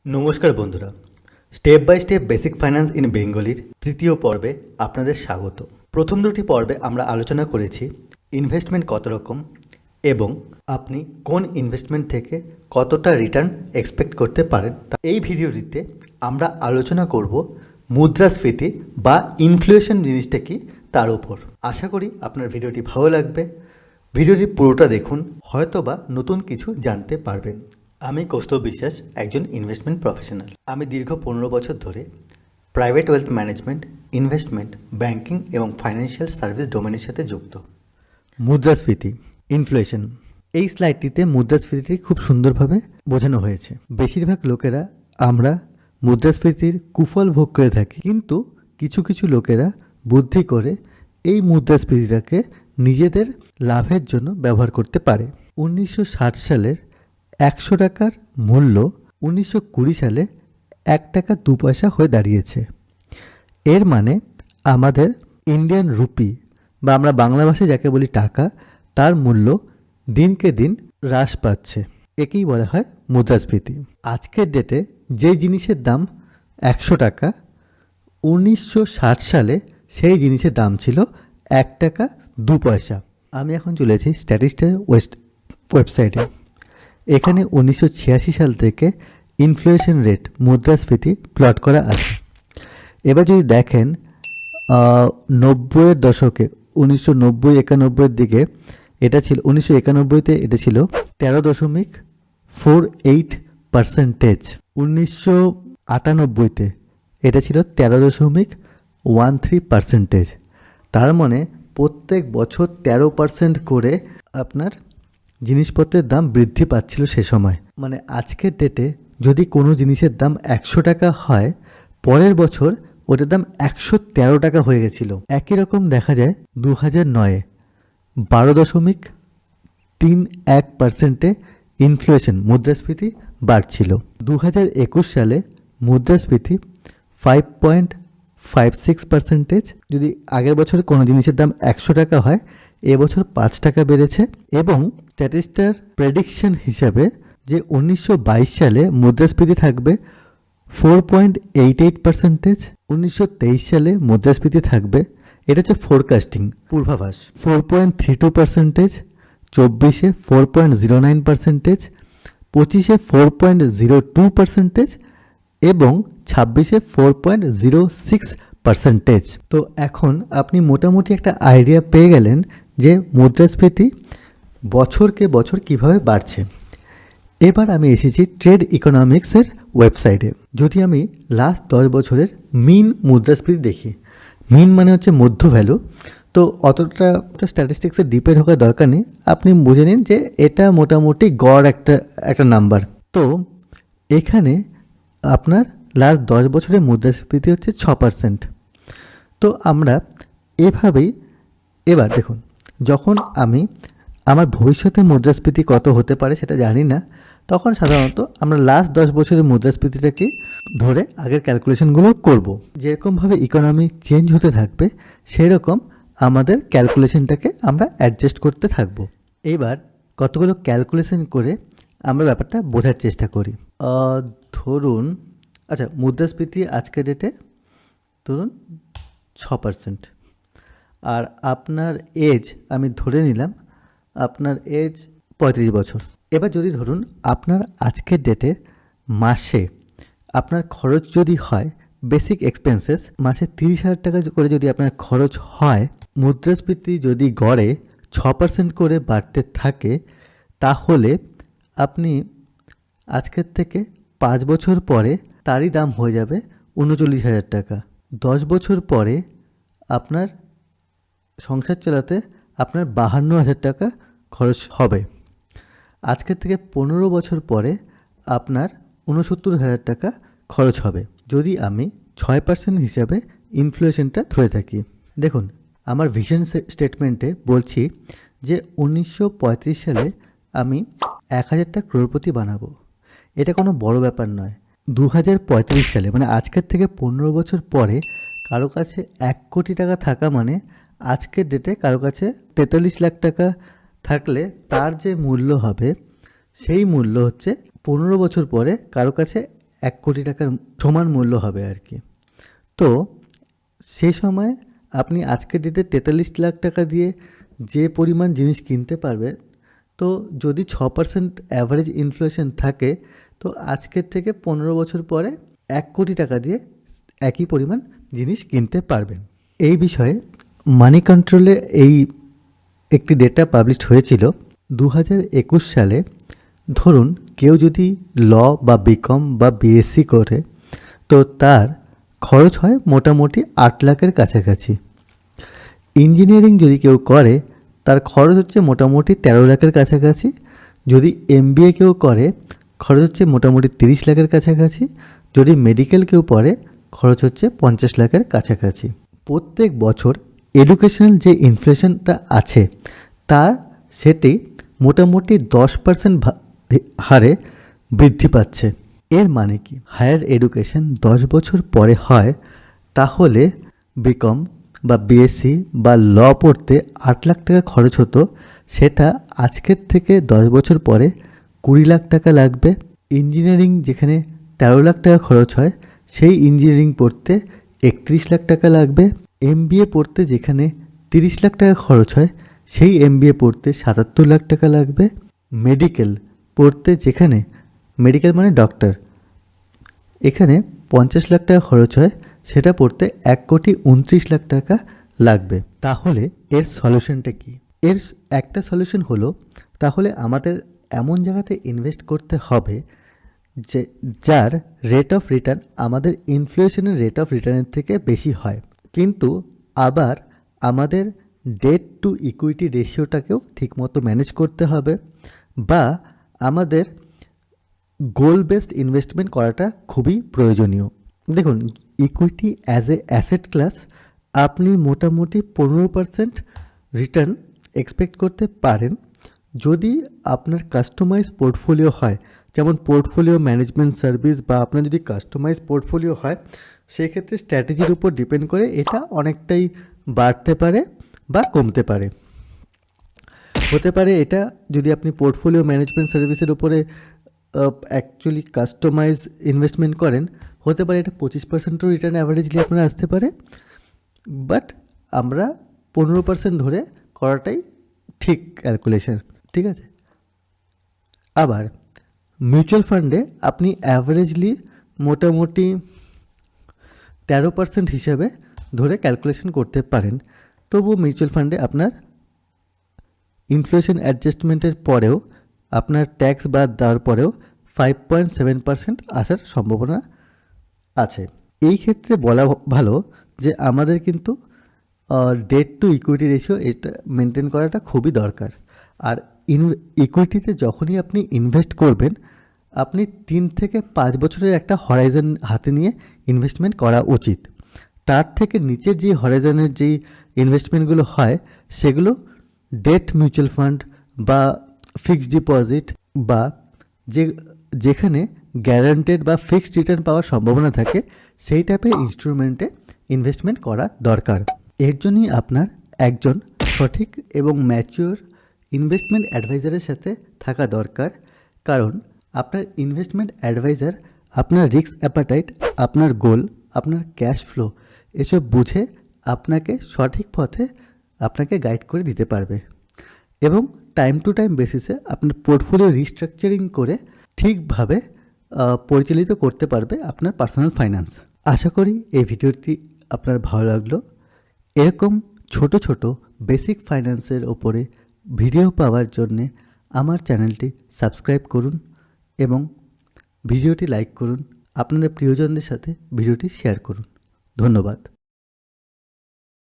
নমস্কার বন্ধুরা, step by step basic finance in বেঙ্গলির তৃতীয় পর্বে আপনাদের স্বাগত। প্রথম দুটি পর্বে আমরা আলোচনা করেছি ইনভেস্টমেন্ট কত রকম এবং আপনি কোন ইনভেস্টমেন্ট থেকে কতটা রিটার্ন এক্সপেক্ট করতে পারেন। এই ভিডিওটিতে আমরা আলোচনা করব মুদ্রাস্ফীতি বা ইনফ্লেশন জিনিসটা কি তার উপর। আশা করি আপনার ভিডিওটি ভালো লাগবে। ভিডিওটি পুরোটা দেখুন, হয়তোবা নতুন কিছু জানতে পারবেন। আমি কৌস্তব বিশ্বাস, একজন ইনভেস্টমেন্ট প্রফেশনাল। আমি দীর্ঘ 15 বছর ধরে private wealth management, investment, banking এবং ফাইন্যান্সিয়াল সার্ভিস ডোমেনের সাথে যুক্ত। মুদ্রাস্ফীতি, ইনফ্লেশন। এই স্লাইডটিতে মুদ্রাস্ফীতি খুব সুন্দরভাবে বোঝানো হয়েছে। বেশিরভাগ লোকেরা আমরা মুদ্রাস্ফীতির কুফল ভোগ করে থাকি, কিন্তু কিছু কিছু লোকেরা বুদ্ধি করে এই মুদ্রাস্ফীতিটাকে নিজেদের লাভের জন্য ব্যবহার করতে পারে। 1960 সালের 100 টাকার মূল্য 1920 সালে 1 টাকা 2 পয়সা হয়ে দাঁড়িয়েছে। এর মানে আমাদের ইন্ডিয়ান রুপি বা আমরা বাংলা ভাষায় যাকে বলি টাকা, তার মূল্য দিনকে দিন হ্রাস পাচ্ছে। একেই বলা হয় মুদ্রাস্ফীতি। আজকের ডেটে যে জিনিসের দাম 100 টাকা, 1960 সালে সেই জিনিসের দাম ছিল 1 টাকা 2 পয়সা। আমি এখন চলেছি স্ট্যাটিস্টার ওয়েবসাইটে। এখানে 1986 সাল থেকে ইনফ্লেশন রেট, মুদ্রাস্ফীতি প্লট করা আছে। এবার যদি দেখেন 90-এর দশকে 1990-91 দিকে এটা ছিল, 1991-তে এটা ছিল 13.48%। 1998-তে এটা ছিল 13.13%। তার মানে প্রত্যেক বছর 13% করে আপনার জিনিসপত্রের দাম বৃদ্ধি পাচ্ছিল সে সময়। মানে আজকের ডেটে যদি কোনো জিনিসের দাম 100 টাকা হয়, পরের বছর ওটার দাম 113 টাকা হয়ে গেছিল। একই রকম দেখা যায় 2009-এ 12.31%-এ ইনফ্লেশন, মুদ্রাস্ফীতি বাড়ছিল। 2021 সালে মুদ্রাস্ফীতি 5.56%। যদি আগের বছর কোনো জিনিসের দাম 100 টাকা হয়, এবছর 5 টাকা বেড়েছে। এবং স্ট্যাটিস্টার প্রেডিকশন হিসাবে যে 1922 সালে মুদ্রাস্ফীতি থাকবে 4.88%, 1923 সালে মুদ্রাস্ফীতি থাকবে, এটা হচ্ছে ফোরকাস্টিং, পূর্বাভাস, 4.32%, 24-এ 4.09%, 25-এ 4.02% এবং 26-এ 4.06%। তো এখন আপনি মোটামুটি একটা আইডিয়া পেয়ে গেলেন যে মুদ্রাস্ফীতি বছরকে বছর কিভাবে বাড়ছে। এবার আমি এসেছি ট্রেড ইকোনমিক্সের ওয়েবসাইটে। যদি আমি লাস্ট 10 বছরের মিন মুদ্রাস্ফীতি দেখি, মিন মানে হচ্ছে মধ্য ভ্যালু, তো অতটা স্ট্যাটিস্টিক্সের ডিপে ঢোকার দরকার নেই, আপনি বুঝে নিন যে এটা মোটামুটি গড় একটা নাম্বার। তো এখানে আপনার লাস্ট 10 বছরের মুদ্রাস্ফীতি হচ্ছে 6%। তো আমরা এভাবেই, এবার দেখুন, যখন আমি আমার ভবিষ্যতে মুদ্রাস্ফীতি কত হতে পারে সেটা জানি না, তখন সাধারণত আমরা লাস্ট 10 বছরের মুদ্রাস্ফীতিটাকে ধরে আগের ক্যালকুলেশনগুলো করব। যেরকমভাবে ইকোনমি চেঞ্জ হতে থাকবে, সেরকম আমাদের ক্যালকুলেশনটাকে আমরা অ্যাডজাস্ট করতে থাকব। এবার কতগুলো ক্যালকুলেশন করে আমরা ব্যাপারটা বোঝার চেষ্টা করি। ধরুন, আচ্ছা, মুদ্রাস্ফীতি আজকের ডেটে ধরুন 6%। আর আপনার এজ আমি ধরে নিলাম, আপনার এজ 35 বছর। এবার যদি ধরুন আপনার আজকের ডেটের মাসে আপনার খরচ যদি হয়, বেসিক এক্সপেন্সেস মাসে 30,000 টাকা করে যদি আপনার খরচ হয়, মুদ্রাস্ফীতি যদি গড়ে 6% করে বাড়তে থাকে, তাহলে আপনি আজকের থেকে 5 বছর পরে তারই দাম হয়ে যাবে 39,000 টাকা। 10 বছর পরে আপনার সংসার চালাতে আপনার 52,000 টাকা খরচ হবে। আজকের থেকে 15 বছর পরে আপনার 69,000 টাকা খরচ হবে, যদি আমি 6% হিসাবে ইনফ্লেশনটা ধরে থাকি। দেখুন, আমার ভিশন স্টেটমেন্টে বলছি যে 1935 সালে আমি 1,000টা ক্রোড়পতি বানাবো। এটা কোনো বড় ব্যাপার নয়। 2035 সালে মানে আজকের থেকে 15 বছর পরে কারো কাছে 1 কোটি টাকা থাকা মানে আজকের ডেটে কারো কাছে 43 লাখ টাকা থাকলে তার যে মূল্য হবে, সেই মূল্য হচ্ছে 15 বছর পরে কারো কাছে 1 কোটি টাকার সমান মূল্য হবে আর কি। তো সে সময় আপনি আজকের ডেটে 43 লাখ টাকা দিয়ে যে পরিমাণ জিনিস কিনতে পারবেন, তো যদি 6% অ্যাভারেজ ইনফ্লেশন থাকে, তো আজকের থেকে 15 বছর পরে 1 কোটি টাকা দিয়ে একই পরিমাণ জিনিস কিনতে পারবেন। এই বিষয়ে মানি কন্ট্রোলে একটি ডেটা পাবলিশড হয়েছিল 2021 সালে। ধরুন কেউ যদি ল বা বিকম বা বিএসসি করে, তো তার খরচ হয় মোটামুটি 8 লাখের কাছাকাছি। ইঞ্জিনিয়ারিং যদি কেউ করে, তার খরচ হচ্ছে মোটামুটি 13 লাখের কাছাকাছি। যদি এমবিএ কেউ করে, খরচ হচ্ছে মোটামুটি 30 লাখের কাছাকাছি। যদি মেডিকেল কেউ পড়ে, খরচ হচ্ছে 50 লাখের কাছাকাছি। প্রত্যেক বছর এডুকেশনাল যে ইনফ্লেশনটা আছে, তার সেটি মোটামুটি 10% হারে বৃদ্ধি পাচ্ছে। এর মানে কি, হায়ার এডুকেশন 10 বছর পরে হয়, তাহলে বিকম বা বিএসসি বা ল পড়তে 8 লাখ টাকা খরচ হতো, সেটা আজকের থেকে 10 বছর পরে 20 লাখ টাকা লাগবে। ইঞ্জিনিয়ারিং যেখানে 13 লাখ টাকা খরচ হয়, সেই ইঞ্জিনিয়ারিং পড়তে 31 লাখ টাকা লাগবে। এমবিএ পড়তে যেখানে 30 লাখ টাকা খরচ হয়, সেই এমবিএ পড়তে 77 লাখ টাকা লাগবে। মেডিকেল পড়তে যেখানে, মেডিকেল মানে ডক্টর, এখানে 50 লাখ টাকা খরচ হয়, সেটা পড়তে 1,29,00,000 টাকা লাগবে। তাহলে এর সলিউশনটা কি? এর একটা সলিউশন হলো, তাহলে আমাদের এমন জায়গাতে ইনভেস্ট করতে হবে যে যার রেট অফ রিটার্ন আমাদের ইনফ্লেশনের রেট অফ রিটার্নের থেকে বেশি হয়, কিন্তু আবার আমাদের ডেট টু ইকুইটি রেশিওটাকেও ঠিকমতো ম্যানেজ করতে হবে, বা আমাদের গোল বেসড ইনভেস্টমেন্ট করাটা খুবই প্রয়োজনীয়। দেখুন, equity as a asset class আপনি মোটামুটি 15% রিটার্ন এক্সপেক্ট করতে পারেন, যদি আপনার কাস্টমাইজ পোর্টফোলিও হয়, যেমন পোর্টফোলিও ম্যানেজমেন্ট সার্ভিস, বা আপনার যদি কাস্টমাইজ পোর্টফোলিও হয়, সেক্ষেত্রে স্ট্র্যাটেজির উপর ডিপেন্ড করে এটা অনেকটাই বাড়তে পারে বা কমতে পারে। হতে পারে এটা, যদি আপনি পোর্টফোলিও ম্যানেজমেন্ট সার্ভিসের উপরে অ্যাকচুয়ালি কাস্টমাইজ ইনভেস্টমেন্ট করেন, হতে পারে এটা 25%ও রিটার্ন অ্যাভারেজলি আপনার আসতে পারে, বাট আমরা 15% ধরে করাটাই ঠিক ক্যালকুলেশন, ঠিক আছে। আবার মিউচুয়াল ফান্ডে আপনি অ্যাভারেজলি মোটামুটি 13% হিসেবে ধরে ক্যালকুলেশন করতে পারেন। তবুও মিউচুয়াল ফান্ডে আপনার ইনফ্লেশন অ্যাডজাস্টমেন্টের পরেও, আপনার ট্যাক্স বাদ দেওয়ার পরেও 5.7% আসার সম্ভাবনা আছে। এই ক্ষেত্রে বলা ভালো যে আমাদের কিন্তু ডেট টু ইকুইটি রেশিও এটা মেনটেন করাটা খুবই দরকার। আর ইকুইটিতে যখনই আপনি ইনভেস্ট করবেন, আপনি 3 থেকে 5 বছরের একটা হরাইজন হাতে নিয়ে ইনভেস্টমেন্ট করা উচিত। তার থেকে নিচের যে হরাইজনের যেই ইনভেস্টমেন্টগুলো হয়, সেগুলো ডেট মিউচুয়াল ফান্ড বা ফিক্সড ডিপোজিট, বা যেখানে গ্যারান্টেড বা ফিক্সড রিটার্ন পাওয়ার সম্ভাবনা থাকে, সেই টাইপের ইনস্ট্রুমেন্টে ইনভেস্টমেন্ট করা দরকার। এর জন্যই আপনার একজন সঠিক এবং ম্যাচিওর ইনভেস্টমেন্ট অ্যাডভাইজারের সাথে থাকা দরকার, কারণ আপনার ইনভেস্টমেন্ট অ্যাডভাইজার আপনার রিস্ক অ্যাপাটাইট, আপনার গোল, আপনার ক্যাশ ফ্লো এসব বুঝে আপনাকে সঠিক পথে আপনাকে গাইড করে দিতে পারবে, এবং টাইম টু টাইম বেসিসে আপনার পোর্টফোলিও রিস্ট্রাকচারিং করে ঠিকভাবে পরিচালিত করতে পারবে আপনার পার্সোনাল ফাইন্যান্স। আশা করি এই ভিডিওটি আপনার ভালো লাগলো। এরকম ছোট ছোট বেসিক ফাইন্যান্সের ওপরে ভিডিও পাওয়ার জন্যে আমার চ্যানেলটি সাবস্ক্রাইব করুন এবং ভিডিওটি লাইক করুন, আপনাদের প্রিয়জনদের সাথে ভিডিওটি শেয়ার করুন। ধন্যবাদ।